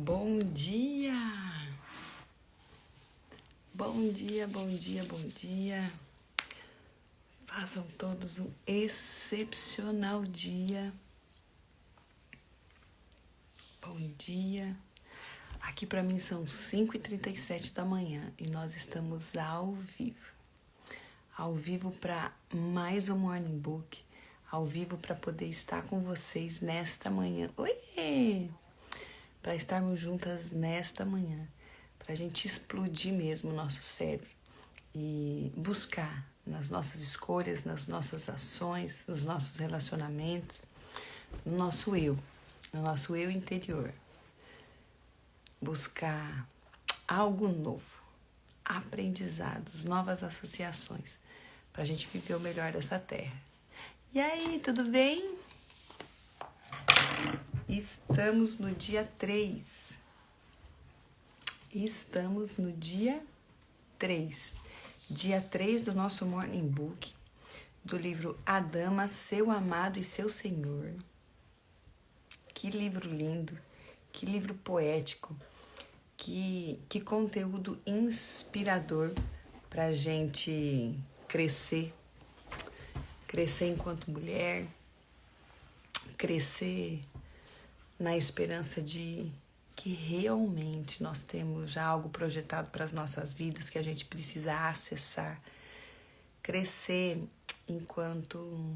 Bom dia! Bom dia, bom dia, bom dia. Façam todos um excepcional dia. Bom dia. Aqui para mim são 5h37 da manhã e nós estamos ao vivo. Ao vivo para mais um Morning Book. Ao vivo para poder estar com vocês nesta manhã. Oi! Para estarmos juntas nesta manhã. Para a gente explodir mesmo o nosso cérebro e buscar nas nossas escolhas, nas nossas ações, nos nossos relacionamentos, no nosso eu interior. Buscar algo novo, aprendizados, novas associações, para a gente viver o melhor dessa terra. E aí, tudo bem? Estamos no dia 3. Estamos no dia 3. Dia 3 do nosso Morning Book, do livro A Dama, Seu Amado e Seu Senhor. Que livro lindo, que livro poético, que conteúdo inspirador para a gente crescer enquanto mulher, crescer na esperança de que realmente nós temos já algo projetado para as nossas vidas que a gente precisa acessar, crescer enquanto,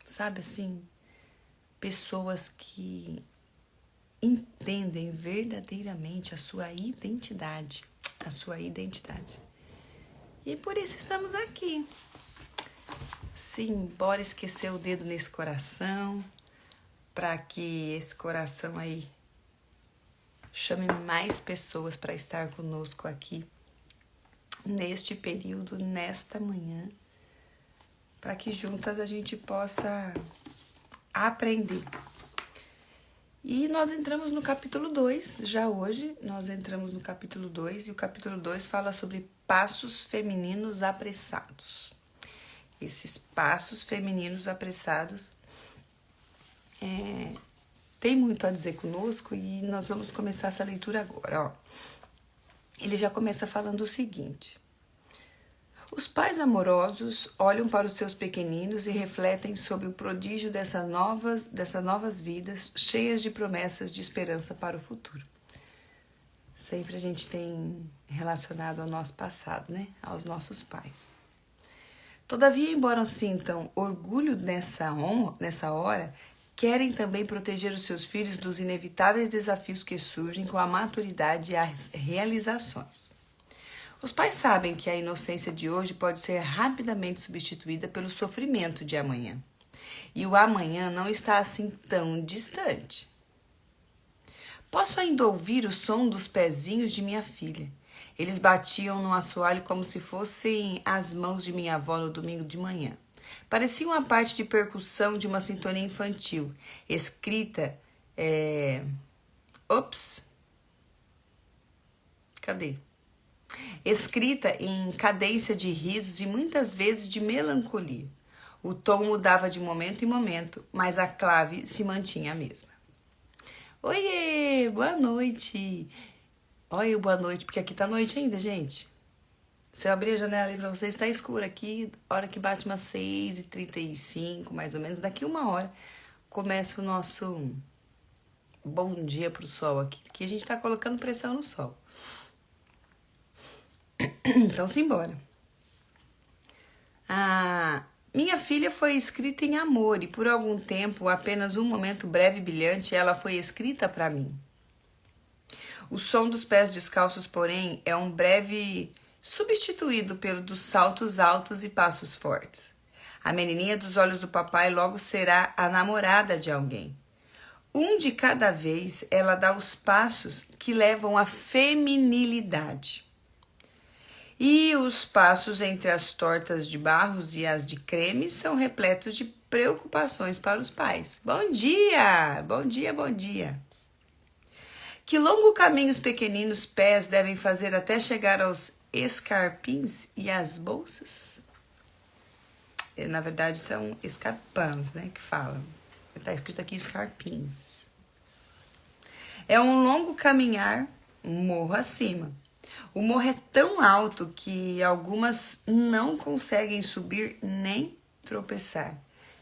sabe assim, pessoas que entendem verdadeiramente a sua identidade, E por isso estamos aqui. Sim, bora esquecer o dedo nesse coração, para que esse coração aí chame mais pessoas para estar conosco aqui neste período, nesta manhã, para que juntas a gente possa aprender. E nós entramos no capítulo 2, já hoje nós entramos no capítulo 2, e o capítulo 2 fala sobre passos femininos apressados. Esses passos femininos apressados tem muito a dizer conosco e nós vamos começar essa leitura agora. Ó. Ele já começa falando o seguinte: os pais amorosos olham para os seus pequeninos e refletem sobre o prodígio dessas novas vidas cheias de promessas de esperança para o futuro. Sempre a gente tem relacionado ao nosso passado, né? Aos nossos pais. Todavia, embora sintam orgulho nessa hora, querem também proteger os seus filhos dos inevitáveis desafios que surgem com a maturidade e as realizações. Os pais sabem que a inocência de hoje pode ser rapidamente substituída pelo sofrimento de amanhã. E o amanhã não está assim tão distante. Posso ainda ouvir o som dos pezinhos de minha filha. Eles batiam no assoalho como se fossem as mãos de minha avó no domingo de manhã. Parecia uma parte de percussão de uma sintonia infantil, escrita Escrita em cadência de risos e muitas vezes de melancolia. O tom mudava de momento em momento, mas a clave se mantinha a mesma. Oiê, boa noite! Olha, boa noite, porque aqui tá noite ainda, gente. Se eu abrir a janela aí pra vocês, tá escuro aqui. Hora que bate umas 6h35, mais ou menos. Daqui uma hora começa o nosso bom dia pro sol aqui. Aqui a gente tá colocando pressão no sol. Então, simbora. Minha filha foi escrita em amor e por algum tempo, apenas um momento breve e brilhante, ela foi escrita para mim. O som dos pés descalços, porém, é um breve substituído pelo dos saltos altos e passos fortes. A menininha dos olhos do papai logo será a namorada de alguém. Um de cada vez, ela dá os passos que levam à feminilidade. E os passos entre as tortas de barros e as de creme são repletos de preocupações para os pais. Bom dia! Bom dia, bom dia! Que longo caminho os pequeninos pés devem fazer até chegar aos escarpins e às bolsas? Na verdade, são escarpins, né, que falam. Está escrito aqui escarpins. É um longo caminhar morro acima. O morro é tão alto que algumas não conseguem subir nem tropeçar,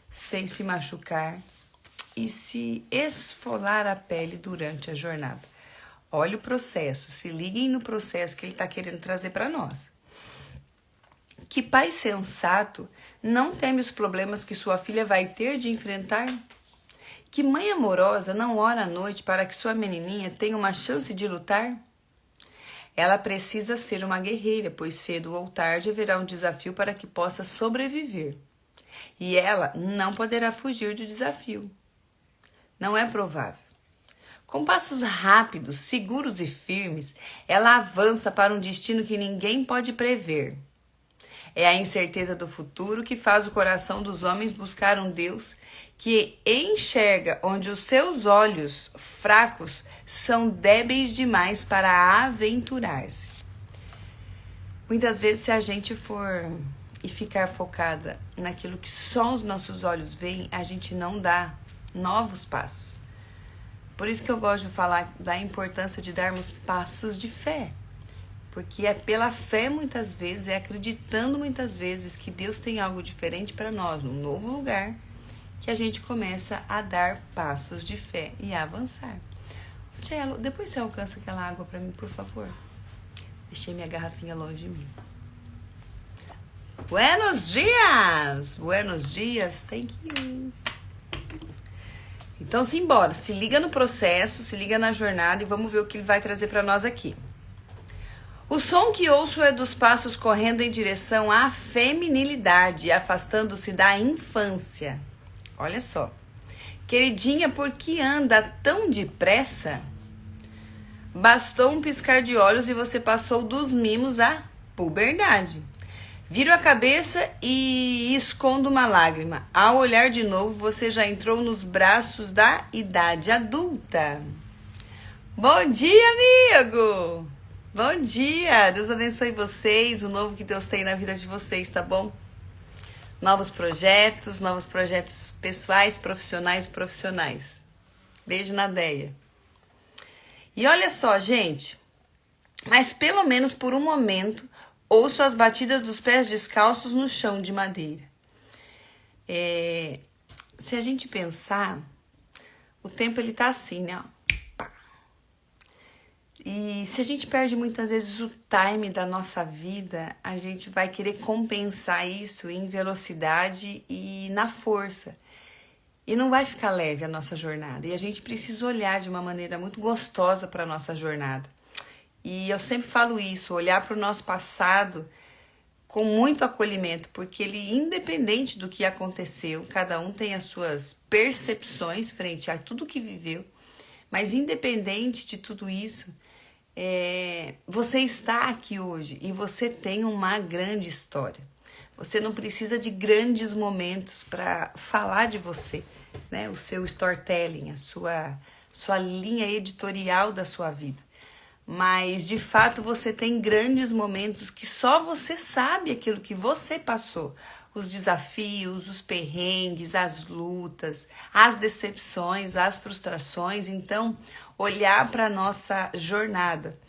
sem se machucar e se esfolar a pele durante a jornada. Olha o processo, se liguem no processo que ele está querendo trazer para nós. Que pai sensato não teme os problemas que sua filha vai ter de enfrentar? Que mãe amorosa não ora à noite para que sua menininha tenha uma chance de lutar? Ela precisa ser uma guerreira, pois cedo ou tarde haverá um desafio para que possa sobreviver. E ela não poderá fugir do desafio. Não é provável. Com passos rápidos, seguros e firmes, ela avança para um destino que ninguém pode prever. É a incerteza do futuro que faz o coração dos homens buscar um Deus que enxerga onde os seus olhos fracos são débeis demais para aventurar-se. Muitas vezes, se a gente for e ficar focada naquilo que só os nossos olhos veem, a gente não dá novos passos. Por isso que eu gosto de falar da importância de darmos passos de fé. Porque é pela fé muitas vezes, é acreditando muitas vezes que Deus tem algo diferente para nós, um novo lugar, que a gente começa a dar passos de fé e a avançar. Tchelo, depois você alcança aquela água para mim, por favor? Deixei minha garrafinha longe de mim. Buenos dias! Buenos dias, thank you. Então, simbora, se liga no processo, se liga na jornada e vamos ver o que ele vai trazer para nós aqui. O som que ouço é dos passos correndo em direção à feminilidade, afastando-se da infância. Olha só. Queridinha, por que anda tão depressa? Bastou um piscar de olhos e você passou dos mimos à puberdade. Viro a cabeça e escondo uma lágrima. Ao olhar de novo, você já entrou nos braços da idade adulta. Bom dia, amigo! Bom dia! Deus abençoe vocês, o novo que Deus tem na vida de vocês, tá bom? Novos projetos pessoais, profissionais e profissionais. Beijo na Deia. E olha só, gente, mas pelo menos por um momento, ouço as batidas dos pés descalços no chão de madeira. Se a gente pensar, o tempo ele tá assim, né? E se a gente perde muitas vezes o time da nossa vida, a gente vai querer compensar isso em velocidade e na força. E não vai ficar leve a nossa jornada. E a gente precisa olhar de uma maneira muito gostosa para a nossa jornada. E eu sempre falo isso, olhar para o nosso passado com muito acolhimento, porque ele, independente do que aconteceu, cada um tem as suas percepções frente a tudo que viveu, mas independente de tudo isso, você está aqui hoje e você tem uma grande história. Você não precisa de grandes momentos para falar de você, né? O seu storytelling, a sua linha editorial da sua vida. Mas, de fato, você tem grandes momentos que só você sabe aquilo que você passou. Os desafios, os perrengues, as lutas, as decepções, as frustrações. Então, olhar para a nossa jornada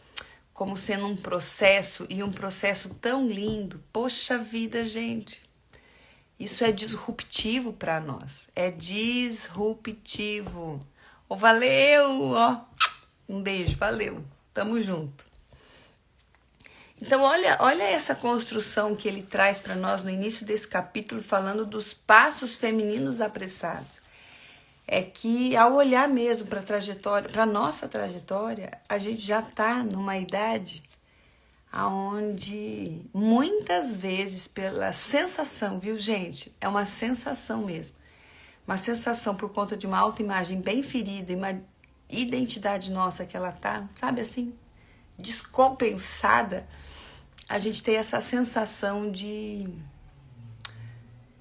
como sendo um processo e um processo tão lindo. Poxa vida, gente. Isso é disruptivo para nós. É disruptivo. Valeu! Ó, um beijo, valeu. Tamo junto. Então, olha essa construção que ele traz para nós no início desse capítulo, falando dos passos femininos apressados. É que ao olhar mesmo para a trajetória, para nossa trajetória, a gente já está numa idade aonde muitas vezes pela sensação, viu, gente? É uma sensação mesmo. Uma sensação por conta de uma autoimagem bem ferida e uma identidade nossa que ela tá, sabe assim, descompensada, a gente tem essa sensação de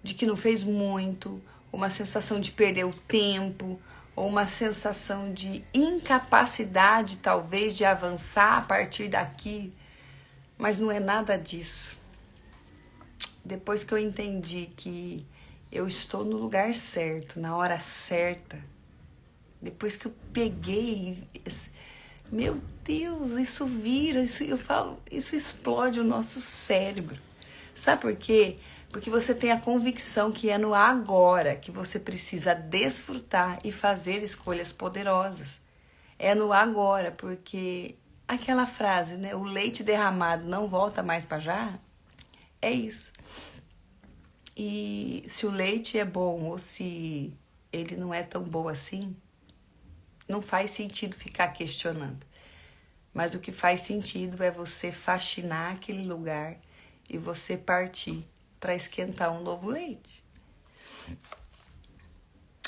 que não fez muito, uma sensação de perder o tempo, ou uma sensação de incapacidade, talvez, de avançar a partir daqui, mas não é nada disso. Depois que eu entendi que eu estou no lugar certo, na hora certa, Depois que eu peguei, meu Deus, isso vira, eu falo, isso explode o nosso cérebro. Sabe por quê? Porque você tem a convicção que é no agora que você precisa desfrutar e fazer escolhas poderosas. É no agora, porque aquela frase, né? O leite derramado não volta mais para jarra. É isso. E se o leite é bom ou se ele não é tão bom assim, não faz sentido ficar questionando. Mas o que faz sentido é você faxinar aquele lugar e você partir para esquentar um novo leite.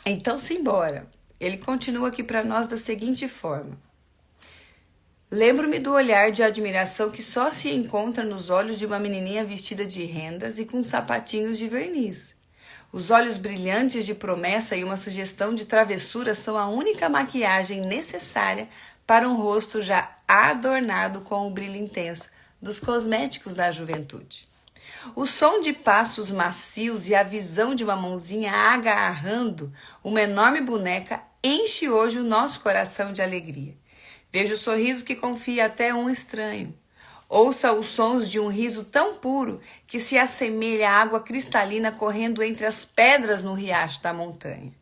Então, simbora. Ele continua aqui para nós da seguinte forma. Lembro-me do olhar de admiração que só se encontra nos olhos de uma menininha vestida de rendas e com sapatinhos de verniz. Os olhos brilhantes de promessa e uma sugestão de travessura são a única maquiagem necessária para um rosto já adornado com o brilho intenso dos cosméticos da juventude. O som de passos macios e a visão de uma mãozinha agarrando uma enorme boneca enche hoje o nosso coração de alegria. Veja o sorriso que confia até um estranho. Ouça os sons de um riso tão puro que se assemelha à água cristalina correndo entre as pedras no riacho da montanha.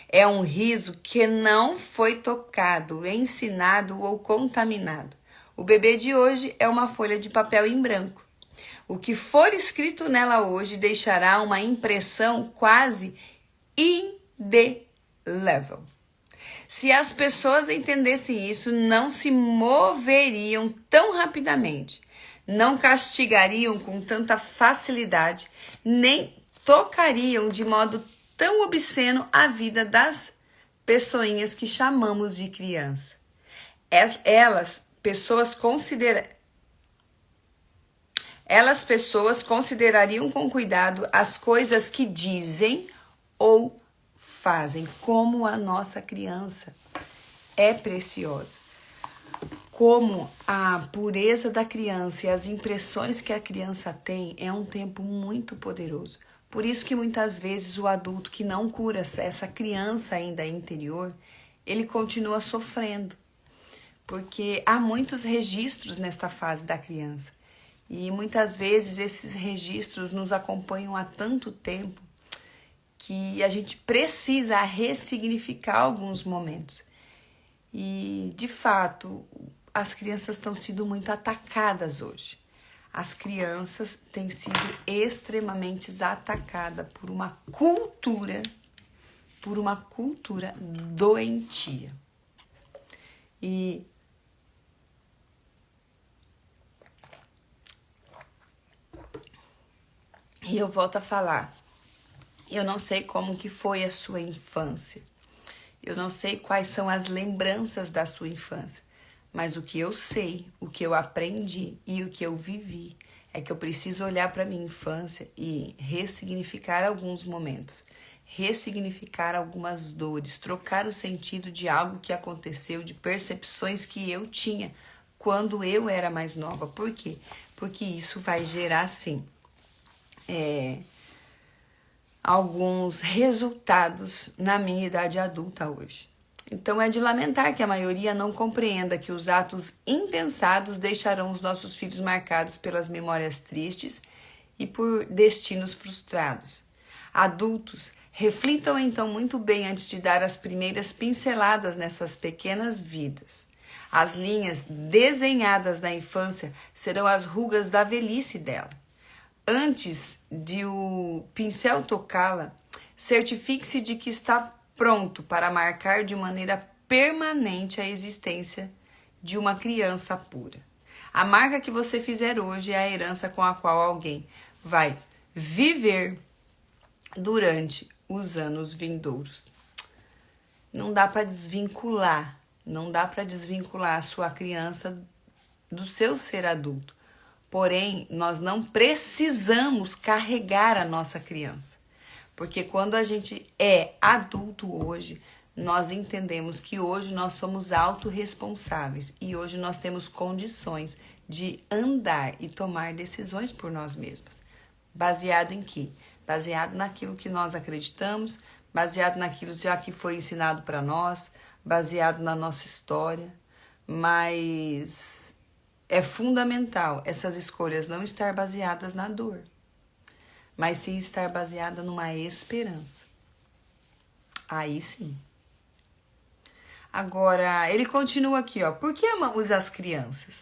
É um riso que não foi tocado, ensinado ou contaminado. O bebê de hoje é uma folha de papel em branco. O que for escrito nela hoje deixará uma impressão quase indelével. Se as pessoas entendessem isso, não se moveriam tão rapidamente, não castigariam com tanta facilidade, nem tocariam de modo tão obsceno a vida das pessoinhas que chamamos de criança. Pessoas considerariam com cuidado as coisas que dizem ou fazem, como a nossa criança é preciosa. Como a pureza da criança e as impressões que a criança tem é um tempo muito poderoso. Por isso que muitas vezes o adulto que não cura essa criança ainda interior, ele continua sofrendo. Porque há muitos registros nesta fase da criança. E muitas vezes esses registros nos acompanham há tanto tempo que a gente precisa ressignificar alguns momentos. E, de fato, as crianças estão sendo muito atacadas hoje. As crianças têm sido extremamente atacadas por uma cultura doentia. E eu volto a falar. Eu não sei como que foi a sua infância. Eu não sei quais são as lembranças da sua infância. Mas o que eu sei, o que eu aprendi e o que eu vivi é que eu preciso olhar para minha infância e ressignificar alguns momentos, ressignificar algumas dores, trocar o sentido de algo que aconteceu, de percepções que eu tinha quando eu era mais nova. Por quê? Porque isso vai gerar, sim, alguns resultados na minha idade adulta hoje. Então é de lamentar que a maioria não compreenda que os atos impensados deixarão os nossos filhos marcados pelas memórias tristes e por destinos frustrados. Adultos, reflitam então muito bem antes de dar as primeiras pinceladas nessas pequenas vidas. As linhas desenhadas na infância serão as rugas da velhice dela. Antes de o pincel tocá-la, certifique-se de que está pronto para marcar de maneira permanente a existência de uma criança pura. A marca que você fizer hoje é a herança com a qual alguém vai viver durante os anos vindouros. Não dá para desvincular a sua criança do seu ser adulto. Porém, nós não precisamos carregar a nossa criança. Porque quando a gente é adulto hoje, nós entendemos que hoje nós somos autorresponsáveis e hoje nós temos condições de andar e tomar decisões por nós mesmos. Baseado em quê? Baseado naquilo que nós acreditamos, baseado naquilo já que foi ensinado para nós, baseado na nossa história, mas é fundamental essas escolhas não estar baseadas na dor, mas sim estar baseada numa esperança. Aí sim. Agora, ele continua aqui, ó. Por que amamos as crianças?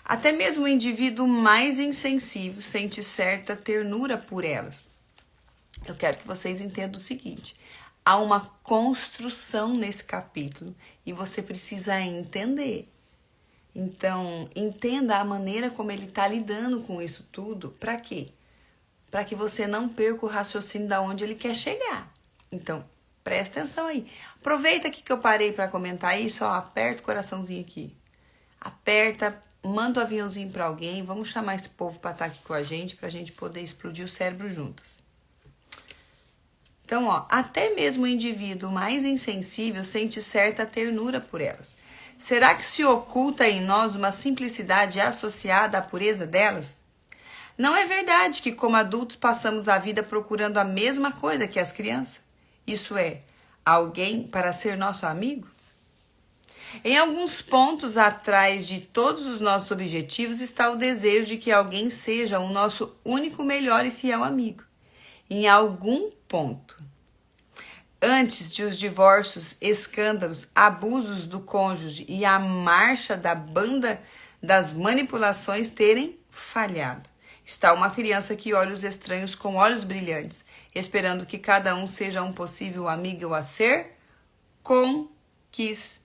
Até mesmo o indivíduo mais insensível sente certa ternura por elas. Eu quero que vocês entendam o seguinte. Há uma construção nesse capítulo e você precisa entender. Então, entenda a maneira como ele está lidando com isso tudo. Para quê? Para que você não perca o raciocínio de onde ele quer chegar. Então, presta atenção aí. Aproveita aqui que eu parei para comentar isso, ó, aperta o coraçãozinho aqui. Aperta, manda o aviãozinho para alguém, vamos chamar esse povo para estar aqui com a gente, para a gente poder explodir o cérebro juntas. Então, ó, até mesmo o indivíduo mais insensível sente certa ternura por elas. Será que se oculta em nós uma simplicidade associada à pureza delas? Não é verdade que, como adultos, passamos a vida procurando a mesma coisa que as crianças? Isso é, alguém para ser nosso amigo? Em alguns pontos atrás de todos os nossos objetivos está o desejo de que alguém seja o nosso único, melhor e fiel amigo. Em algum ponto. Antes de os divórcios, escândalos, abusos do cônjuge e a marcha da banda das manipulações terem falhado, está uma criança que olha os estranhos com olhos brilhantes, esperando que cada um seja um possível amigo a ser conquistado.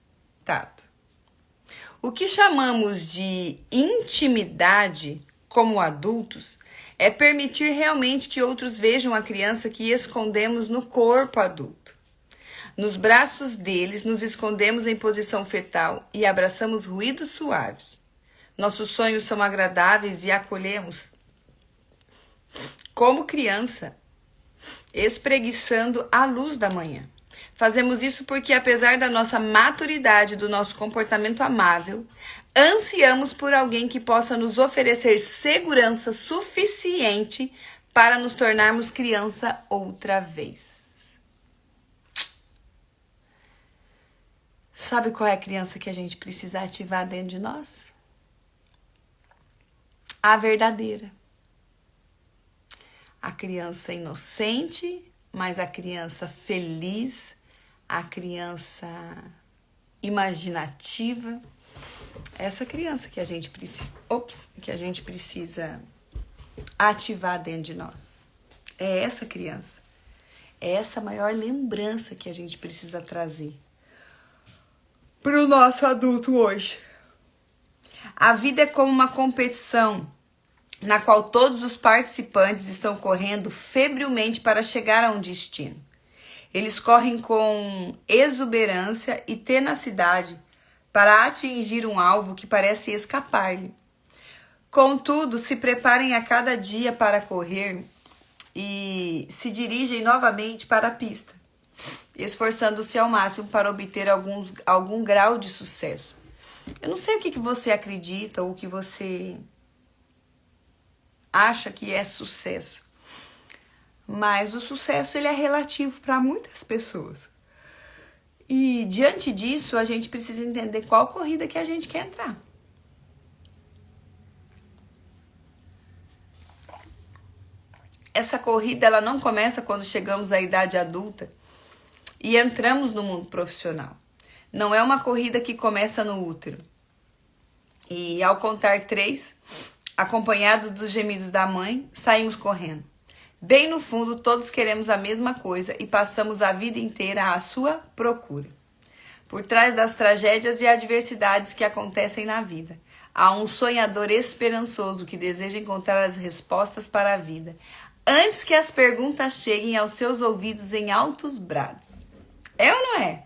O que chamamos de intimidade como adultos é permitir realmente que outros vejam a criança que escondemos no corpo adulto. Nos braços deles, nos escondemos em posição fetal e abraçamos ruídos suaves. Nossos sonhos são agradáveis e acolhemos como criança, espreguiçando a luz da manhã. Fazemos isso porque, apesar da nossa maturidade, do nosso comportamento amável, ansiamos por alguém que possa nos oferecer segurança suficiente para nos tornarmos criança outra vez. Sabe qual é a criança que a gente precisa ativar dentro de nós? A verdadeira. A criança inocente, mas a criança feliz, a criança imaginativa. Essa criança que a gente precisa ativar dentro de nós. É essa criança. É essa maior lembrança que a gente precisa trazer para o nosso adulto hoje. A vida é como uma competição na qual todos os participantes estão correndo febrilmente para chegar a um destino. Eles correm com exuberância e tenacidade para atingir um alvo que parece escapar-lhe. Contudo, se preparem a cada dia para correr e se dirigem novamente para a pista, esforçando-se ao máximo para obter algum grau de sucesso. Eu não sei o que você acredita ou o que você acha que é sucesso, mas o sucesso ele é relativo para muitas pessoas. E diante disso, a gente precisa entender qual corrida que a gente quer entrar. Essa corrida ela não começa quando chegamos à idade adulta e entramos no mundo profissional. Não é uma corrida que começa no útero. E ao contar 3, acompanhados dos gemidos da mãe, saímos correndo. Bem no fundo, todos queremos a mesma coisa e passamos a vida inteira à sua procura. Por trás das tragédias e adversidades que acontecem na vida, há um sonhador esperançoso que deseja encontrar as respostas para a vida, antes que as perguntas cheguem aos seus ouvidos em altos brados. É ou não é?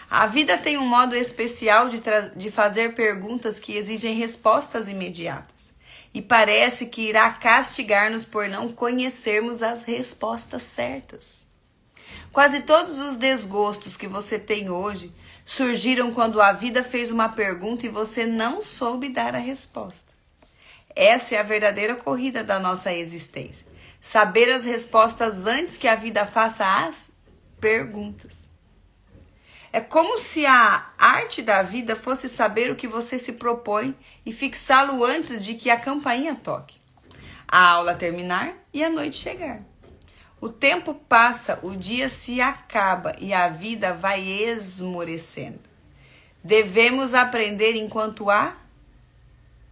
A vida tem um modo especial de fazer perguntas que exigem respostas imediatas. E parece que irá castigar-nos por não conhecermos as respostas certas. Quase todos os desgostos que você tem hoje surgiram quando a vida fez uma pergunta e você não soube dar a resposta. Essa é a verdadeira corrida da nossa existência. Saber as respostas antes que a vida faça as perguntas. É como se a arte da vida fosse saber o que você se propõe e fixá-lo antes de que a campainha toque. A aula terminar e a noite chegar. O tempo passa, o dia se acaba e a vida vai esmorecendo. Devemos aprender enquanto há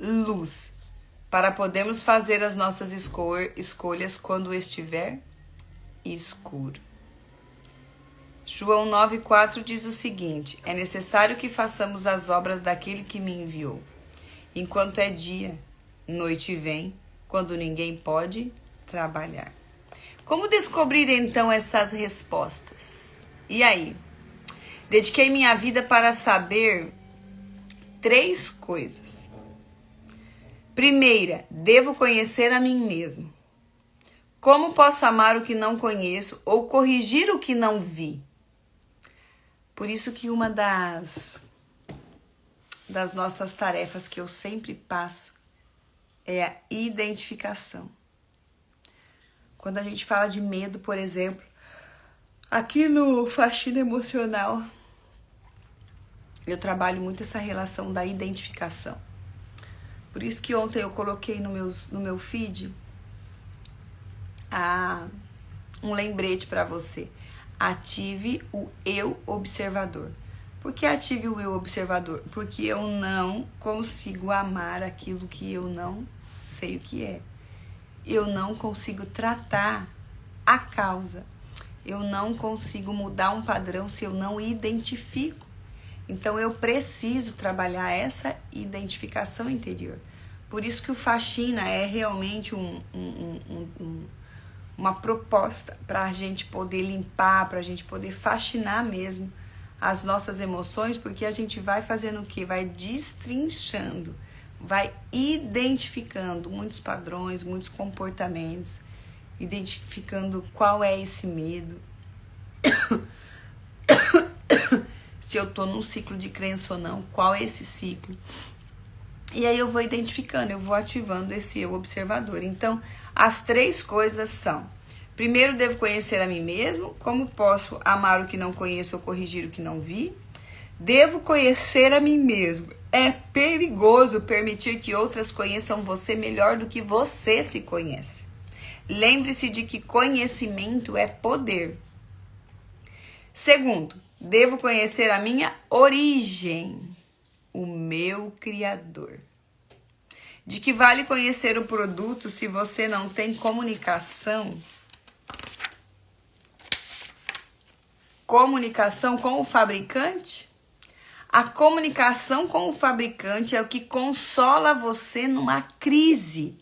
luz, para podermos fazer as nossas escolhas quando estiver escuro. João 9,4 diz o seguinte: é necessário que façamos as obras daquele que me enviou. Enquanto é dia, noite vem, quando ninguém pode trabalhar. Como descobrir então essas respostas? E aí? Dediquei minha vida para saber 3 coisas. Primeira, devo conhecer a mim mesmo. Como posso amar o que não conheço ou corrigir o que não vi? Por isso que uma das nossas tarefas que eu sempre passo é a identificação. Quando a gente fala de medo, por exemplo, aqui no Faxina Emocional, eu trabalho muito essa relação da identificação. Por isso que ontem eu coloquei no meu feed um lembrete para você. Ative o eu observador. Por que ative o eu observador? Porque eu não consigo amar aquilo que eu não sei o que é. Eu não consigo tratar a causa. Eu não consigo mudar um padrão se eu não identifico. Então eu preciso trabalhar essa identificação interior. Por isso que o faxina é realmente uma proposta para a gente poder limpar, para a gente poder faxinar mesmo as nossas emoções, porque a gente vai fazendo o quê? Vai destrinchando, vai identificando muitos padrões, muitos comportamentos, identificando qual é esse medo. Se eu tô num ciclo de crença ou não, qual é esse ciclo. E aí eu vou identificando, eu vou ativando esse eu observador. Então, as 3 coisas são: primeiro, devo conhecer a mim mesmo. Como posso amar o que não conheço ou corrigir o que não vi? Devo conhecer a mim mesmo. É perigoso permitir que outras conheçam você melhor do que você se conhece. Lembre-se de que conhecimento é poder. Segundo, devo conhecer a minha origem, o meu Criador. De que vale conhecer o produto se você não tem comunicação? Comunicação com o fabricante? A comunicação com o fabricante é o que consola você numa crise.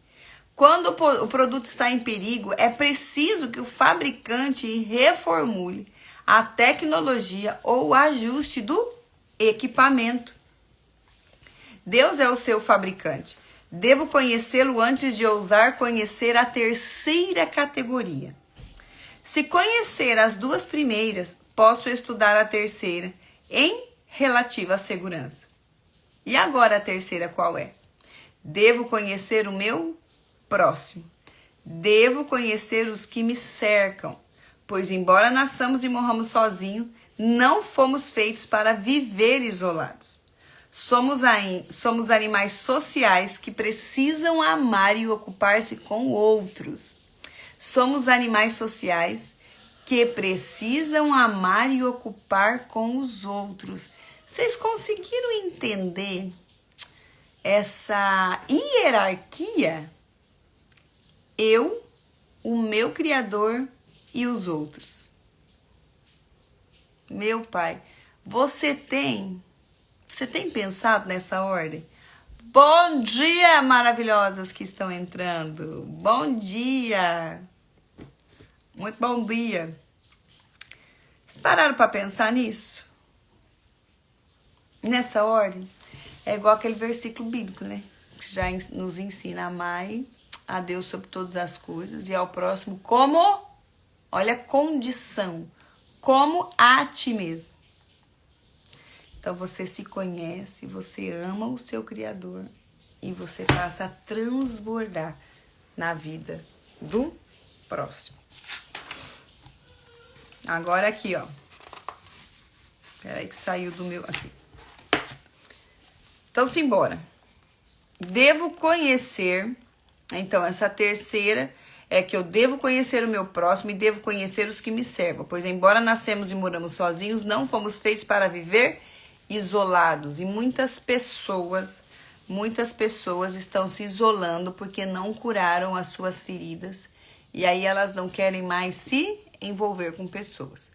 Quando o produto está em perigo, é preciso que o fabricante reformule a tecnologia ou o ajuste do equipamento. Deus é o seu fabricante. Devo conhecê-lo antes de ousar conhecer a 3ª categoria. Se conhecer as 2 primeiras, posso estudar a 3ª em relativa segurança. E agora a 3ª qual é? Devo conhecer o meu próximo. Devo conhecer os que me cercam, pois embora nasçamos e morramos sozinhos, não fomos feitos para viver isolados. Somos animais sociais que precisam amar e ocupar-se com outros. Somos animais sociais que precisam amar e ocupar com os outros. Vocês conseguiram entender essa hierarquia? Eu, o meu Criador e os outros. Meu Pai, você tem pensado nessa ordem? Bom dia, maravilhosas que estão entrando. Bom dia. Muito bom dia. Vocês pararam para pensar nisso? Nessa ordem? É igual aquele versículo bíblico, né? Que já nos ensina: amai a Deus sobre todas as coisas e ao próximo como, olha a condição, como a ti mesmo. Então você se conhece, você ama o seu Criador e você passa a transbordar na vida do Próximo. Agora aqui, ó. Peraí que saiu do meu... Aqui. Então, simbora. Devo conhecer... Então, essa terceira é que eu devo conhecer o meu próximo e devo conhecer os que me servam. Pois, embora nascemos e moramos sozinhos, não fomos feitos para viver isolados. E muitas pessoas estão se isolando porque não curaram as suas feridas. E aí elas não querem mais se envolver com pessoas.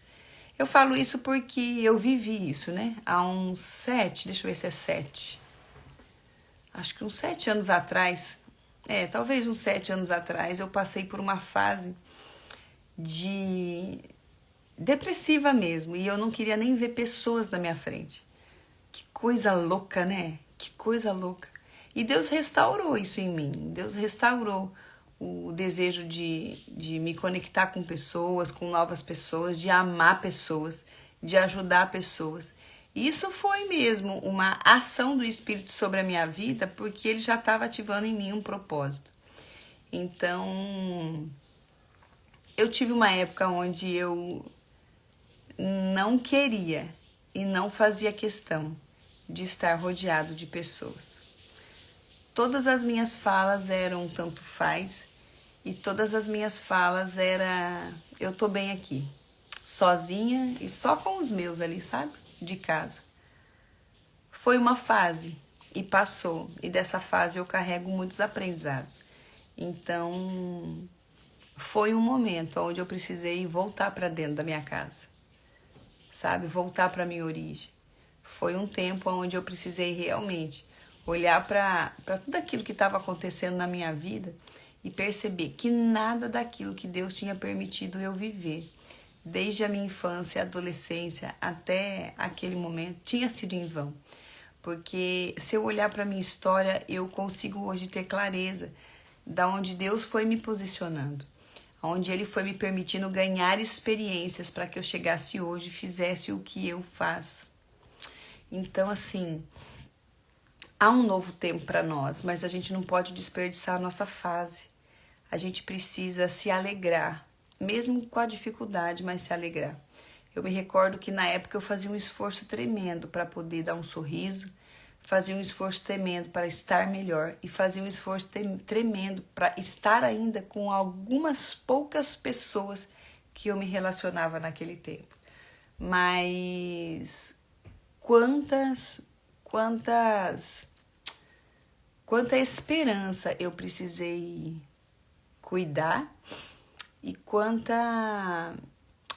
Eu falo isso porque eu vivi isso, né? Há uns 7, deixa eu ver se é 7. Acho que uns 7 anos atrás, talvez uns 7 anos atrás, eu passei por uma fase de depressiva mesmo. E eu não queria nem ver pessoas na minha frente. Que coisa louca, né? Que coisa louca. E Deus restaurou isso em mim. Deus restaurou o desejo de me conectar com pessoas, com novas pessoas, de amar pessoas, de ajudar pessoas. Isso foi mesmo uma ação do Espírito sobre a minha vida, porque ele já estava ativando em mim um propósito. Então, eu tive uma época onde eu não queria e não fazia questão de estar rodeado de pessoas. Todas as minhas falas eram tanto faz e todas as minhas falas era eu tô bem aqui, sozinha e só com os meus ali, sabe? De casa. Foi uma fase e passou, e dessa fase eu carrego muitos aprendizados. Então, foi um momento onde eu precisei voltar para dentro da minha casa, sabe? Voltar para minha origem. Foi um tempo onde eu precisei realmente olhar para tudo aquilo que estava acontecendo na minha vida e perceber que nada daquilo que Deus tinha permitido eu viver, desde a minha infância, adolescência até aquele momento, tinha sido em vão. Porque se eu olhar para a minha história, eu consigo hoje ter clareza da onde Deus foi me posicionando, onde Ele foi me permitindo ganhar experiências para que eu chegasse hoje e fizesse o que eu faço. Então, assim, há um novo tempo para nós, mas a gente não pode desperdiçar a nossa fase. A gente precisa se alegrar, mesmo com a dificuldade, mas se alegrar. Eu me recordo que na época eu fazia um esforço tremendo para poder dar um sorriso, fazia um esforço tremendo para estar melhor e fazia um esforço tremendo para estar ainda com algumas poucas pessoas que eu me relacionava naquele tempo. Mas quanta esperança eu precisei cuidar e quanta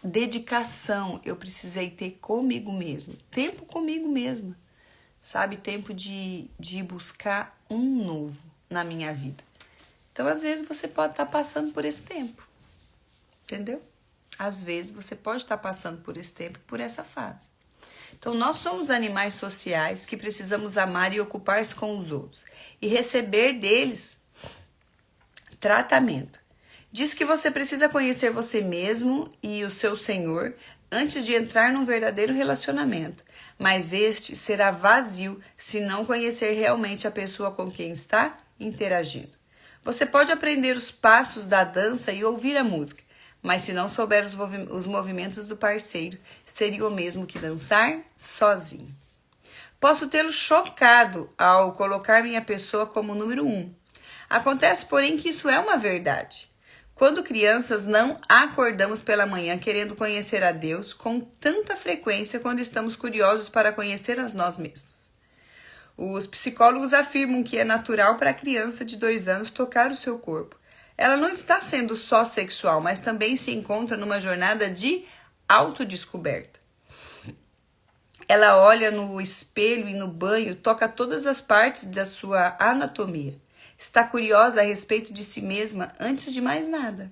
dedicação eu precisei ter comigo mesmo, tempo comigo mesma, sabe? Tempo de buscar um novo na minha vida. Então, às vezes, você pode estar passando por esse tempo, entendeu? Às vezes, você pode estar passando por esse tempo, por essa fase. Então, nós somos animais sociais que precisamos amar e ocupar-se com os outros e receber deles tratamento. Diz que você precisa conhecer você mesmo e o seu Senhor antes de entrar num verdadeiro relacionamento, mas este será vazio se não conhecer realmente a pessoa com quem está interagindo. Você pode aprender os passos da dança e ouvir a música, mas se não souber os movimentos do parceiro, seria o mesmo que dançar sozinho. Posso tê-lo chocado ao colocar minha pessoa como número 1. Acontece, porém, que isso é uma verdade. Quando crianças, não acordamos pela manhã querendo conhecer a Deus com tanta frequência quando estamos curiosos para conhecer a nós mesmos. Os psicólogos afirmam que é natural para a criança de 2 anos tocar o seu corpo. Ela não está sendo só sexual, mas também se encontra numa jornada de autodescoberta. Ela olha no espelho e no banho, toca todas as partes da sua anatomia. Está curiosa a respeito de si mesma antes de mais nada.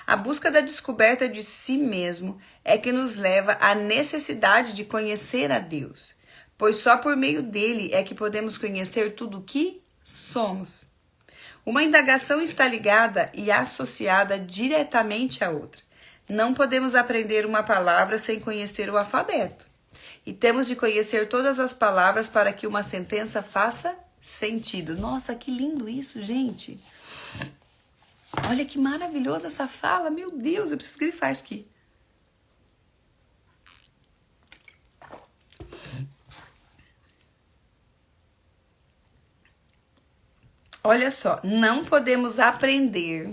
A busca da descoberta de si mesmo é que nos leva à necessidade de conhecer a Deus, pois só por meio dele é que podemos conhecer tudo o que somos. Uma indagação está ligada e associada diretamente à outra. Não podemos aprender uma palavra sem conhecer o alfabeto. E temos de conhecer todas as palavras para que uma sentença faça sentido. Nossa, que lindo isso, gente. Olha que maravilhosa essa fala. Meu Deus, eu preciso grifar isso aqui. Olha só, não podemos aprender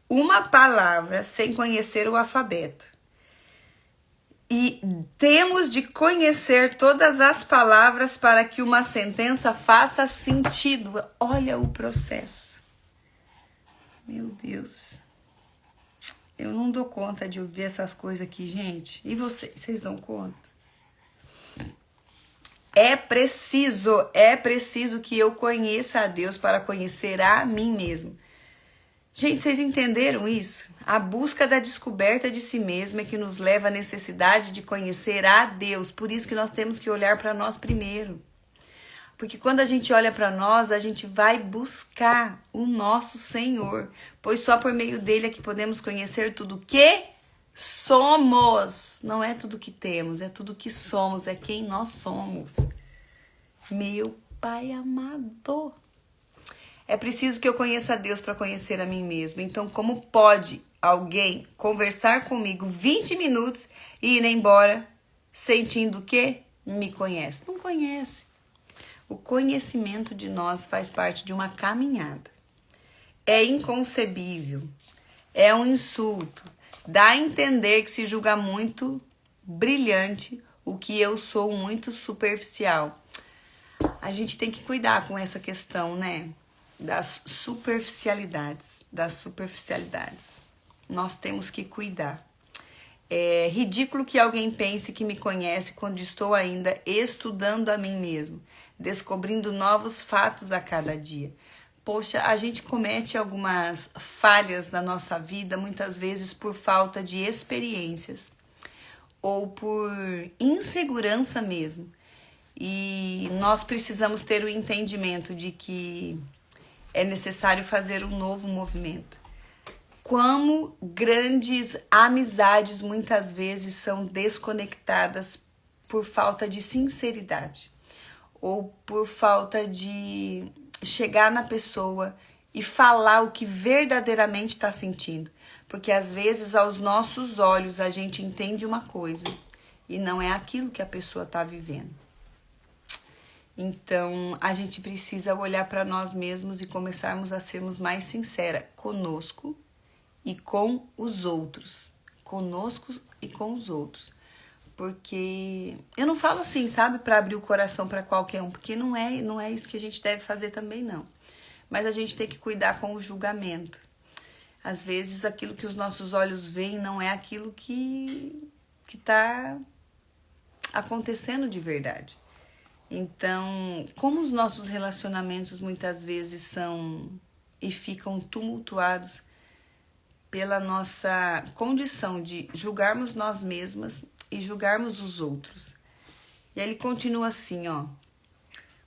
uma palavra sem conhecer o alfabeto. E temos de conhecer todas as palavras para que uma sentença faça sentido. Olha o processo. Meu Deus. Eu não dou conta de ouvir essas coisas aqui, gente. E vocês? Vocês dão conta? É preciso que eu conheça a Deus para conhecer a mim mesmo. Gente, vocês entenderam isso? A busca da descoberta de si mesmo é que nos leva à necessidade de conhecer a Deus. Por isso que nós temos que olhar para nós primeiro. Porque quando a gente olha para nós, a gente vai buscar o nosso Senhor. Pois só por meio dele é que podemos conhecer tudo o que somos. Não é tudo que temos, é tudo que somos, é quem nós somos. Meu Pai amado. É preciso que eu conheça a Deus para conhecer a mim mesmo. Então, como pode alguém conversar comigo 20 minutos e ir embora sentindo que me conhece? Não conhece. O conhecimento de nós faz parte de uma caminhada. É inconcebível. É um insulto. Dá a entender que se julga muito brilhante o que eu sou muito superficial. A gente tem que cuidar com essa questão, né? Das superficialidades. Nós temos que cuidar. É ridículo que alguém pense que me conhece quando estou ainda estudando a mim mesmo, descobrindo novos fatos a cada dia. Poxa, a gente comete algumas falhas na nossa vida, muitas vezes por falta de experiências ou por insegurança mesmo. E nós precisamos ter o entendimento de que é necessário fazer um novo movimento. Como grandes amizades muitas vezes são desconectadas por falta de sinceridade ou por falta de chegar na pessoa e falar o que verdadeiramente está sentindo. Porque às vezes aos nossos olhos a gente entende uma coisa e não é aquilo que a pessoa está vivendo. Então, a gente precisa olhar para nós mesmos e começarmos a sermos mais sinceras conosco e com os outros. Conosco e com os outros. Porque eu não falo assim, sabe, para abrir o coração para qualquer um, porque não é isso que a gente deve fazer também, não. Mas a gente tem que cuidar com o julgamento. Às vezes, aquilo que os nossos olhos veem não é aquilo que está acontecendo de verdade. Então, como os nossos relacionamentos muitas vezes são e ficam tumultuados pela nossa condição de julgarmos nós mesmas e julgarmos os outros. E aí ele continua assim, ó.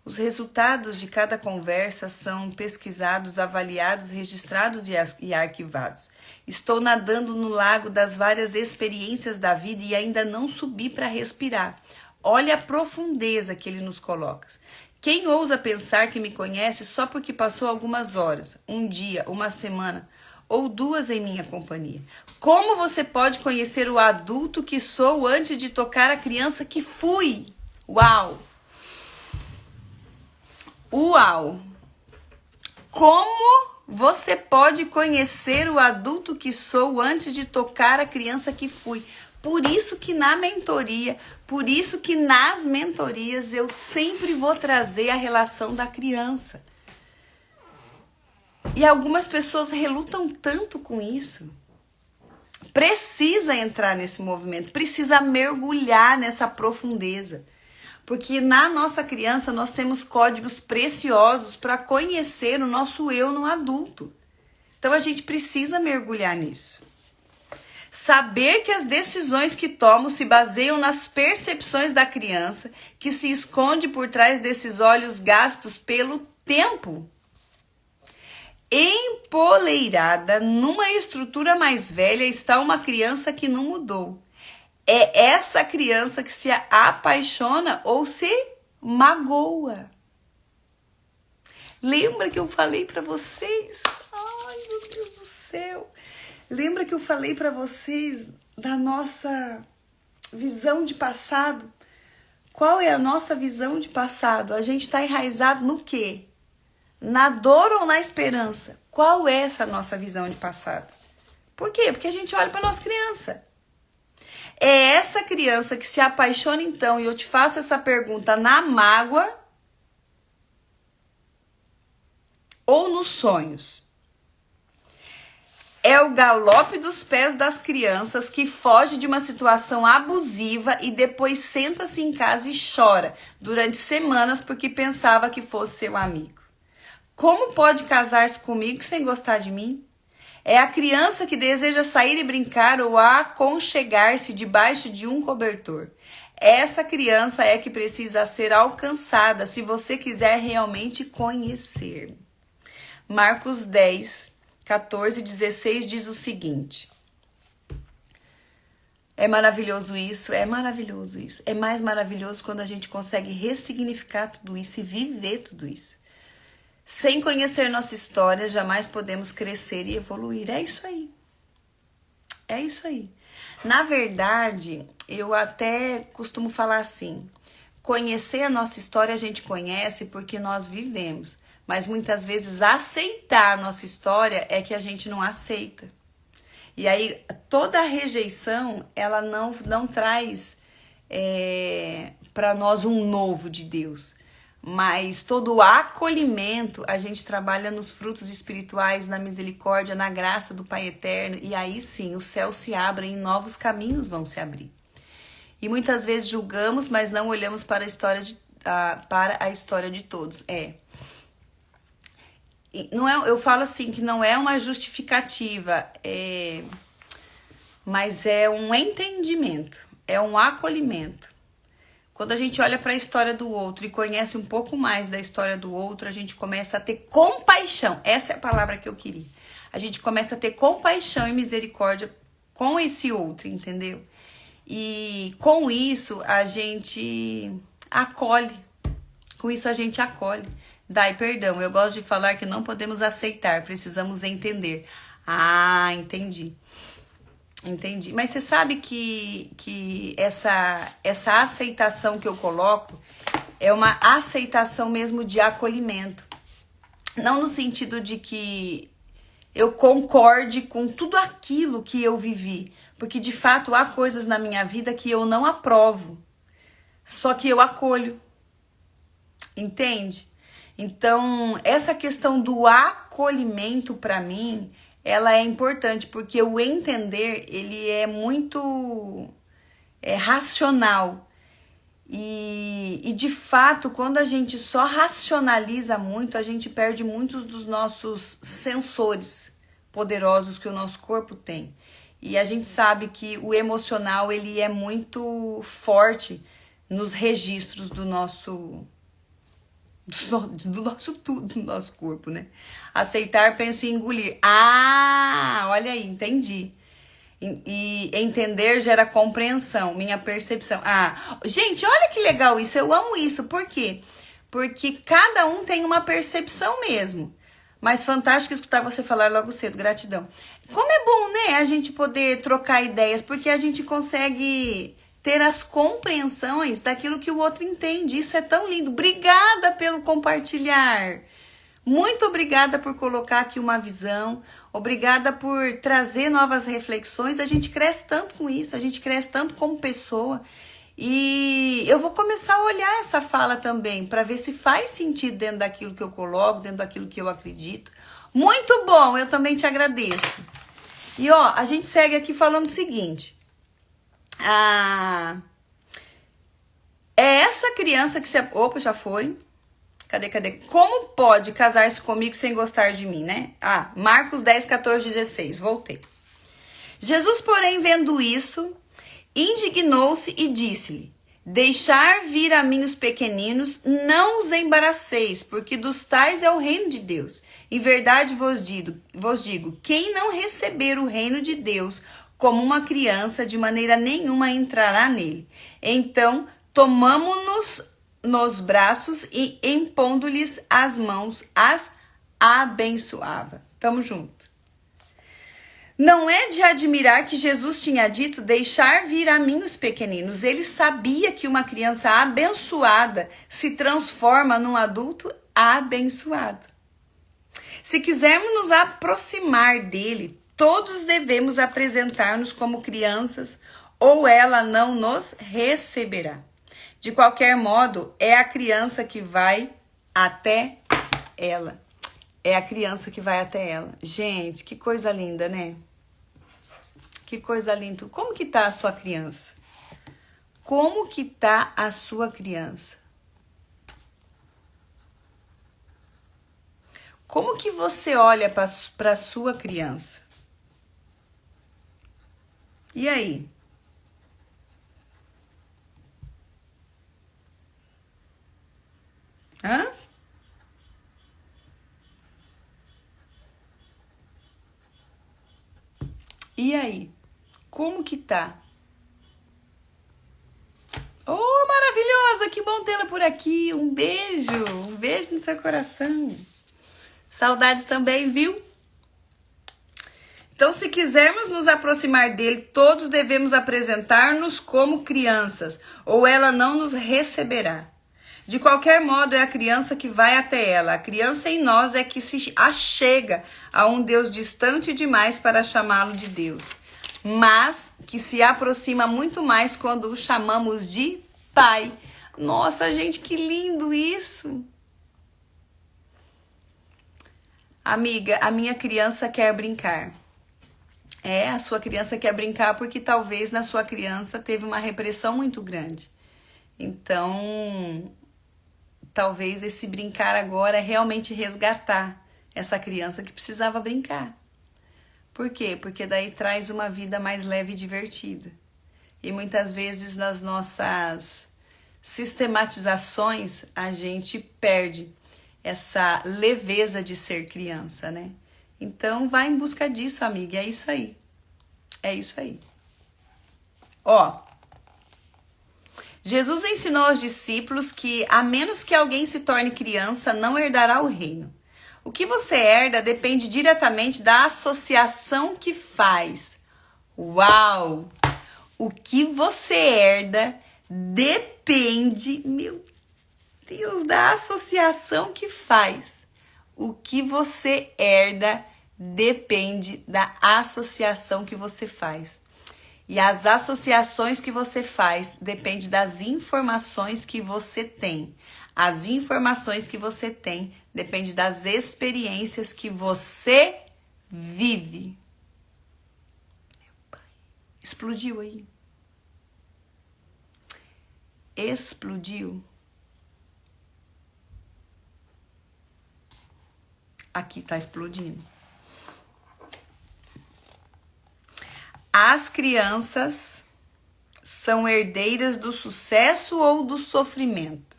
Os resultados de cada conversa são pesquisados, avaliados, registrados e arquivados. Estou nadando no lago das várias experiências da vida e ainda não subi para respirar. Olha a profundeza que ele nos coloca. Quem ousa pensar que me conhece só porque passou algumas horas, um dia, uma semana ou 2 em minha companhia? Como você pode conhecer o adulto que sou antes de tocar a criança que fui? Uau! Uau! Como você pode conhecer o adulto que sou antes de tocar a criança que fui? Por isso que na mentoria, por isso que nas mentorias eu sempre vou trazer a relação da criança. E algumas pessoas relutam tanto com isso. Precisa entrar nesse movimento, precisa mergulhar nessa profundeza. Porque na nossa criança nós temos códigos preciosos para conhecer o nosso eu no adulto. Então a gente precisa mergulhar nisso. Saber que as decisões que tomo se baseiam nas percepções da criança, que se esconde por trás desses olhos gastos pelo tempo. Empoleirada numa estrutura mais velha está uma criança que não mudou. É essa criança que se apaixona ou se magoa. Lembra que eu falei para vocês? meu Deus do céu. Lembra que eu falei para vocês da nossa visão de passado? Qual é a nossa visão de passado? A gente está enraizado no quê? Na dor ou na esperança? Qual é essa nossa visão de passado? Por quê? Porque a gente olha para nossa criança. É essa criança que se apaixona então, e eu te faço essa pergunta, na mágoa ou nos sonhos? É o galope dos pés das crianças que foge de uma situação abusiva e depois senta-se em casa e chora durante semanas porque pensava que fosse seu amigo. Como pode casar-se comigo sem gostar de mim? É a criança que deseja sair e brincar ou aconchegar-se debaixo de um cobertor. Essa criança é que precisa ser alcançada se você quiser realmente conhecer. Marcos 10, 14, 16 diz o seguinte. É maravilhoso isso, é maravilhoso isso. É mais maravilhoso quando a gente consegue ressignificar tudo isso e viver tudo isso. Sem conhecer nossa história, jamais podemos crescer e evoluir. É isso aí. É isso aí. Na verdade, eu até costumo falar assim, conhecer a nossa história a gente conhece porque nós vivemos, mas muitas vezes aceitar a nossa história é que a gente não aceita. E aí toda a rejeição, ela não traz para nós um novo de Deus, mas todo o acolhimento a gente trabalha nos frutos espirituais, na misericórdia, na graça do Pai Eterno, e aí sim os céus se abrem e novos caminhos vão se abrir. E muitas vezes julgamos, mas não olhamos para a história de todos. Não é, eu falo assim que não é uma justificativa, mas é um entendimento, é um acolhimento. Quando a gente olha para a história do outro e conhece um pouco mais da história do outro, a gente começa a ter compaixão. Essa é a palavra que eu queria. A gente começa a ter compaixão e misericórdia com esse outro, entendeu? E com isso a gente acolhe. Com isso a gente acolhe. Dai perdão. Eu gosto de falar que não podemos aceitar, precisamos entender. Ah, entendi. Entendi. Mas você sabe que essa aceitação que eu coloco é uma aceitação mesmo de acolhimento. Não no sentido de que eu concorde com tudo aquilo que eu vivi. Porque de fato há coisas na minha vida que eu não aprovo. Só que eu acolho. Entende? Então, essa questão do acolhimento para mim, ela é importante, porque o entender, ele é muito racional. E de fato, quando a gente só racionaliza muito, a gente perde muitos dos nossos sensores poderosos que o nosso corpo tem. E a gente sabe que o emocional, ele é muito forte nos registros do nosso tudo, do nosso corpo, né? Aceitar, penso em engolir. Ah, olha aí, entendi. E entender gera compreensão, minha percepção. Ah, gente, olha que legal isso, eu amo isso. Por quê? Porque cada um tem uma percepção mesmo. Mas fantástico escutar você falar logo cedo, gratidão. Como é bom, né, a gente poder trocar ideias, porque a gente consegue ter as compreensões daquilo que o outro entende. Isso é tão lindo. Obrigada pelo compartilhar. Muito obrigada por colocar aqui uma visão. Obrigada por trazer novas reflexões. A gente cresce tanto com isso. A gente cresce tanto como pessoa. E eu vou começar a olhar essa fala também, para ver se faz sentido dentro daquilo que eu coloco, dentro daquilo que eu acredito. Muito bom, eu também te agradeço. E ó, a gente segue aqui falando o seguinte. É essa criança que você... Opa, já foi. Cadê? Como pode casar-se comigo sem gostar de mim, né? Marcos 10, 14, 16. Voltei. Jesus, porém, vendo isso, indignou-se e disse-lhe: deixar vir a mim os pequeninos, não os embaraceis, porque dos tais é o reino de Deus. Em verdade vos digo, quem não receber o reino de Deus como uma criança, de maneira nenhuma entrará nele. Então, tomamo-nos nos braços e, impondo-lhes as mãos, as abençoava. Tamo junto. Não é de admirar que Jesus tinha dito deixar vir a mim os pequeninos. Ele sabia que uma criança abençoada se transforma num adulto abençoado. Se quisermos nos aproximar dele, todos devemos apresentar-nos como crianças ou ela não nos receberá. De qualquer modo, é a criança que vai até ela. É a criança que vai até ela. Gente, que coisa linda, né? Que coisa linda. Como que tá a sua criança? Como que tá a sua criança? Como que você olha para a sua criança? E aí? Hã? E aí? Como que tá? Oh, maravilhosa! Que bom tê-la por aqui. Um beijo no seu coração. Saudades também, viu? Então, se quisermos nos aproximar dele, todos devemos apresentar-nos como crianças, ou ela não nos receberá. De qualquer modo, é a criança que vai até ela. A criança em nós é que se achega a um Deus distante demais para chamá-lo de Deus, mas que se aproxima muito mais quando o chamamos de Pai. Nossa, gente, que lindo isso! Amiga, a minha criança quer brincar. A sua criança quer brincar porque talvez na sua criança teve uma repressão muito grande. Então, talvez esse brincar agora é realmente resgatar essa criança que precisava brincar. Por quê? Porque daí traz uma vida mais leve e divertida. E muitas vezes nas nossas sistematizações a gente perde essa leveza de ser criança, né? Então vai em busca disso, amiga. É isso aí. É isso aí. Ó, Jesus ensinou aos discípulos que, a menos que alguém se torne criança, não herdará o reino. O que você herda depende diretamente da associação que faz. Uau! O que você herda depende, meu Deus, da associação que faz. O que você herda depende da associação que você faz. E as associações que você faz dependem das informações que você tem. As informações que você tem dependem das experiências que você vive. Meu pai, explodiu aí. Explodiu. Aqui tá explodindo. As crianças são herdeiras do sucesso ou do sofrimento?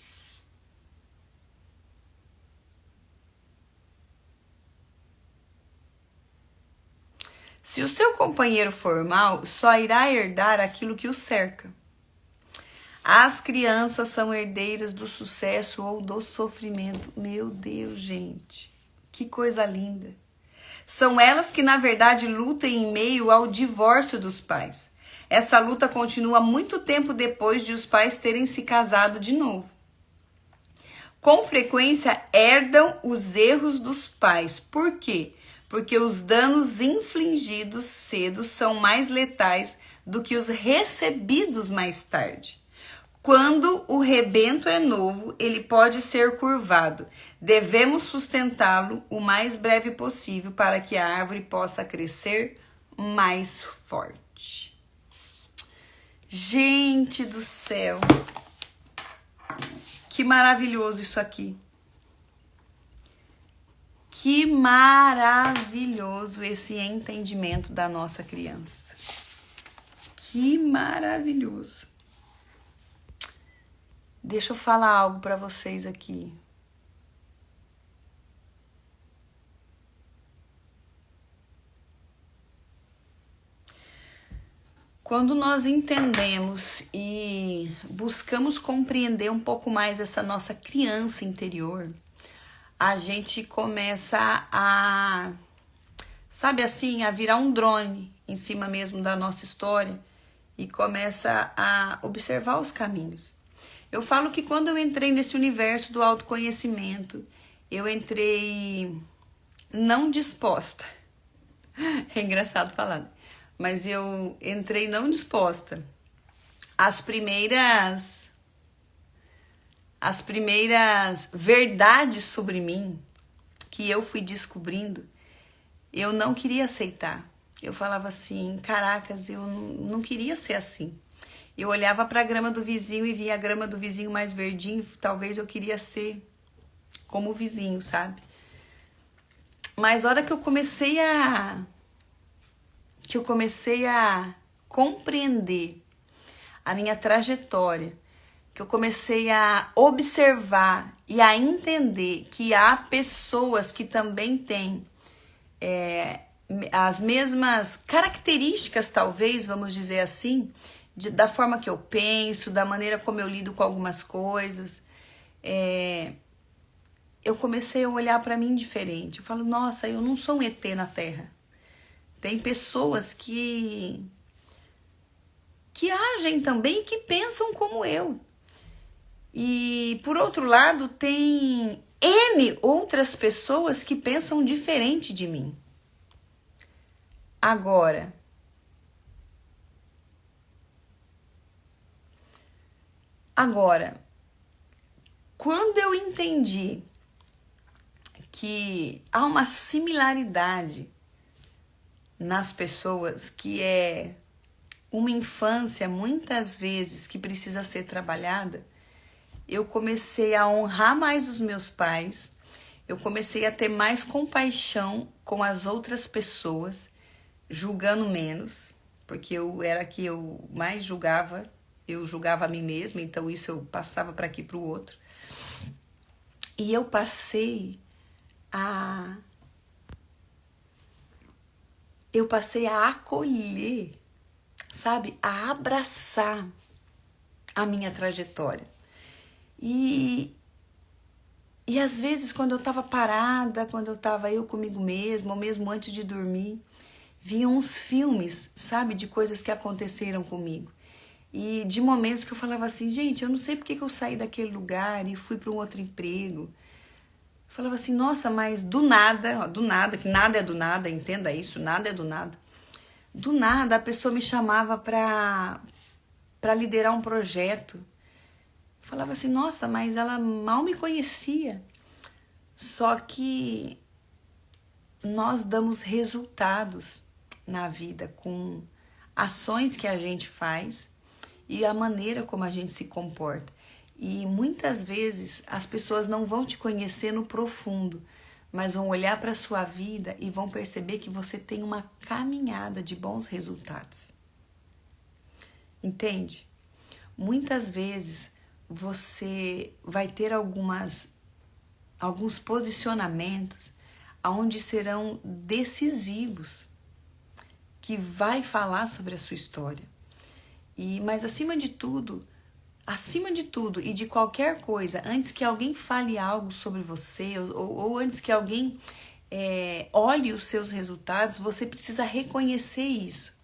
Se o seu companheiro for mau, só irá herdar aquilo que o cerca. As crianças são herdeiras do sucesso ou do sofrimento. Meu Deus, gente, que coisa linda. São elas que, na verdade, lutam em meio ao divórcio dos pais. Essa luta continua muito tempo depois de os pais terem se casado de novo. Com frequência, herdam os erros dos pais. Por quê? Porque os danos infligidos cedo são mais letais do que os recebidos mais tarde. Quando o rebento é novo, ele pode ser curvado. Devemos sustentá-lo o mais breve possível para que a árvore possa crescer mais forte. Gente do céu, que maravilhoso isso aqui. Que maravilhoso esse entendimento da nossa criança. Que maravilhoso. Deixa eu falar algo para vocês aqui. Quando nós entendemos e buscamos compreender um pouco mais essa nossa criança interior, a gente começa a sabe assim, a virar um drone em cima mesmo da nossa história e começa a observar os caminhos. Eu falo que quando eu entrei nesse universo do autoconhecimento, eu entrei não disposta. É engraçado falar, mas eu entrei não disposta. As primeiras verdades sobre mim que eu fui descobrindo, eu não queria aceitar. Eu falava assim, caracas, eu não queria ser assim. Eu olhava para a grama do vizinho e via a grama do vizinho mais verdinho, talvez eu queria ser como o vizinho, sabe? Mas a hora que eu comecei a compreender a minha trajetória, que eu comecei a observar e a entender que há pessoas que também têm as mesmas características, talvez, vamos dizer assim, da forma que eu penso, da maneira como eu lido com algumas coisas, eu comecei a olhar para mim diferente. Eu falo, nossa, eu não sou um ET na Terra. Tem pessoas que agem também, que pensam como eu. E, por outro lado, tem N outras pessoas que pensam diferente de mim. Agora, quando eu entendi que há uma similaridade nas pessoas, que é uma infância, muitas vezes, que precisa ser trabalhada, eu comecei a honrar mais os meus pais, eu comecei a ter mais compaixão com as outras pessoas, julgando menos, porque eu era a que eu mais julgava, eu julgava a mim mesma, então isso eu passava para aqui para o outro. E eu passei a acolher, sabe? A abraçar a minha trajetória. E às vezes, quando eu estava parada, quando eu estava eu comigo mesma, ou mesmo antes de dormir, vinham uns filmes, sabe? De coisas que aconteceram comigo. E de momentos que eu falava assim, gente, eu não sei porque que eu saí daquele lugar e fui para um outro emprego. Eu falava assim, nossa, mas do nada, que nada é do nada, entenda isso, nada é do nada. Do nada a pessoa me chamava para liderar um projeto. Eu falava assim, nossa, mas ela mal me conhecia. Só que nós damos resultados na vida com ações que a gente faz e a maneira como a gente se comporta. E muitas vezes as pessoas não vão te conhecer no profundo, mas vão olhar para a sua vida e vão perceber que você tem uma caminhada de bons resultados. Entende? Muitas vezes você vai ter alguns posicionamentos onde serão decisivos, que vai falar sobre a sua história. Mas acima de tudo e de qualquer coisa, antes que alguém fale algo sobre você ou antes que alguém olhe os seus resultados, você precisa reconhecer isso.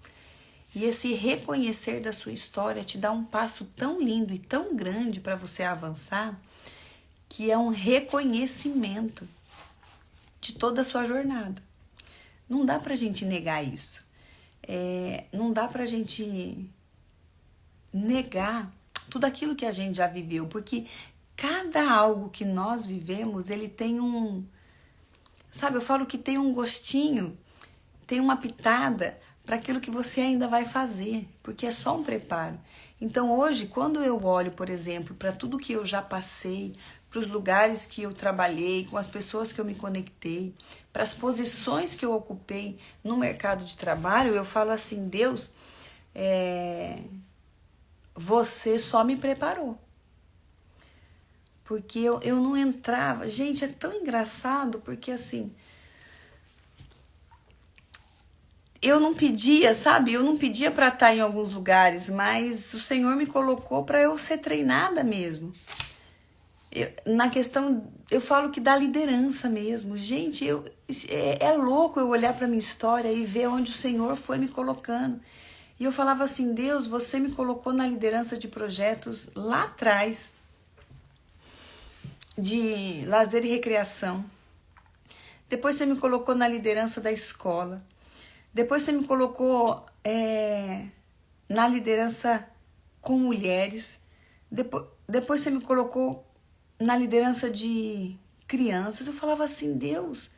E esse reconhecer da sua história te dá um passo tão lindo e tão grande para você avançar, que é um reconhecimento de toda a sua jornada. Não dá pra gente negar isso. Não dá pra gente negar tudo aquilo que a gente já viveu, porque cada algo que nós vivemos, ele tem sabe, eu falo que tem um gostinho, tem uma pitada para aquilo que você ainda vai fazer, porque é só um preparo. Então hoje, quando eu olho, por exemplo, para tudo que eu já passei, para os lugares que eu trabalhei, com as pessoas que eu me conectei, para as posições que eu ocupei no mercado de trabalho, eu falo assim, Deus, você só me preparou. Porque eu não entrava. Gente, é tão engraçado, porque assim, eu não pedia, sabe? Eu não pedia para estar em alguns lugares, mas o Senhor me colocou para eu ser treinada mesmo. Na questão, eu falo que dá liderança mesmo. Gente, é louco eu olhar para minha história e ver onde o Senhor foi me colocando. E eu falava assim, Deus, você me colocou na liderança de projetos lá atrás, de lazer e recreação. Depois você me colocou na liderança da escola. Depois você me colocou na liderança com mulheres. Depois você me colocou na liderança de crianças. Eu falava assim, Deus,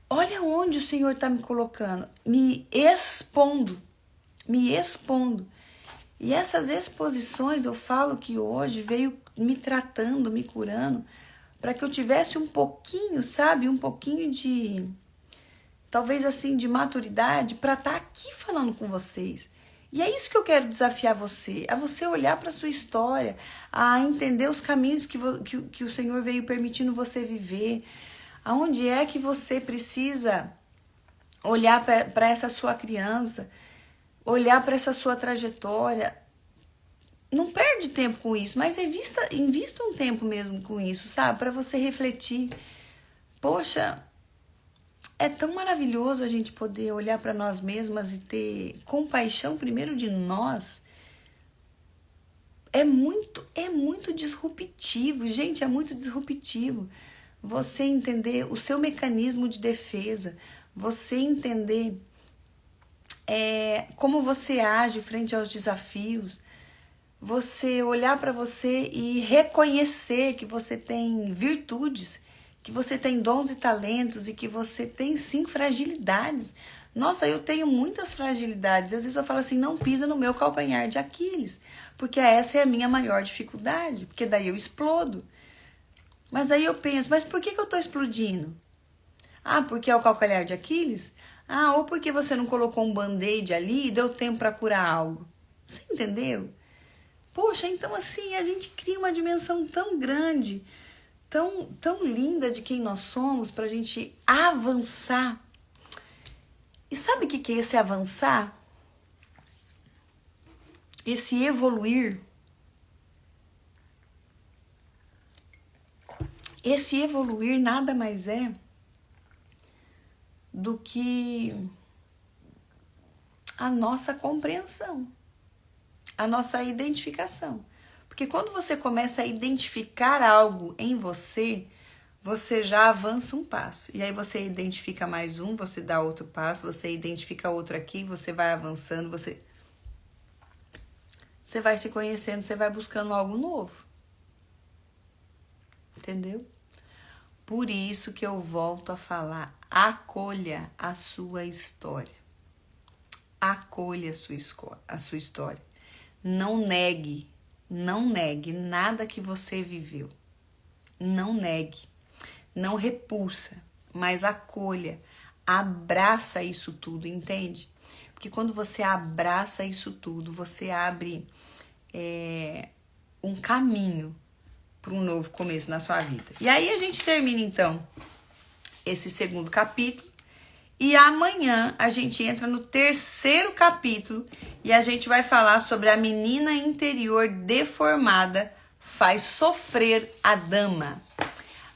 olha onde o Senhor está me colocando, me expondo. E essas exposições, eu falo que hoje veio me tratando, me curando, para que eu tivesse um pouquinho, sabe, um pouquinho de, talvez assim, de maturidade para estar aqui falando com vocês. E é isso que eu quero desafiar você, a você olhar para a sua história, a entender os caminhos que o Senhor veio permitindo você viver, aonde é que você precisa olhar para essa sua criança, olhar para essa sua trajetória. Não perde tempo com isso, mas invista um tempo mesmo com isso, sabe? Para você refletir. Poxa, é tão maravilhoso a gente poder olhar para nós mesmas e ter compaixão primeiro de nós. É muito disruptivo, gente, é muito disruptivo. Você entender o seu mecanismo de defesa, você entender como você age frente aos desafios, você olhar para você e reconhecer que você tem virtudes, que você tem dons e talentos e que você tem sim fragilidades. Nossa, eu tenho muitas fragilidades. Às vezes eu falo assim, não pisa no meu calcanhar de Aquiles, porque essa é a minha maior dificuldade, porque daí eu explodo. Mas aí eu penso, mas por que eu estou explodindo? Ah, porque é o calcanhar de Aquiles? Ah, ou porque você não colocou um band-aid ali e deu tempo para curar algo. Você entendeu? Poxa, então assim, a gente cria uma dimensão tão grande, tão linda de quem nós somos para a gente avançar. E sabe o que é esse avançar? Esse evoluir? Esse evoluir nada mais é do que a nossa compreensão, a nossa identificação. Porque quando você começa a identificar algo em você, você já avança um passo. E aí você identifica mais um, você dá outro passo, você identifica outro aqui, você vai avançando, você vai se conhecendo, você vai buscando algo novo. Entendeu? Por isso que eu volto a falar, acolha a sua história. Acolha a sua história. Não negue nada que você viveu. Não negue, não repulsa, mas acolha, abraça isso tudo, entende? Porque quando você abraça isso tudo, você abre um caminho para um novo começo na sua vida. E aí a gente termina então esse segundo capítulo e amanhã a gente entra no terceiro capítulo e a gente vai falar sobre a menina interior deformada faz sofrer a dama.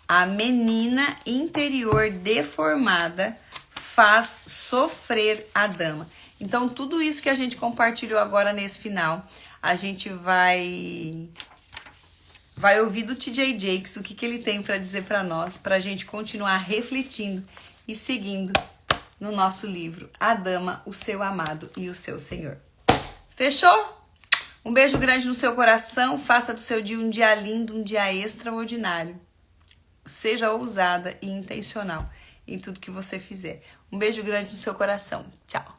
A menina interior deformada faz sofrer a dama. Então tudo isso que a gente compartilhou agora nesse final, a gente vai ouvir do TJ Jakes o que ele tem para dizer para nós, para a gente continuar refletindo e seguindo no nosso livro A Dama, o Seu Amado e o Seu Senhor. Fechou? Um beijo grande no seu coração, faça do seu dia um dia lindo, um dia extraordinário. Seja ousada e intencional em tudo que você fizer. Um beijo grande no seu coração. Tchau.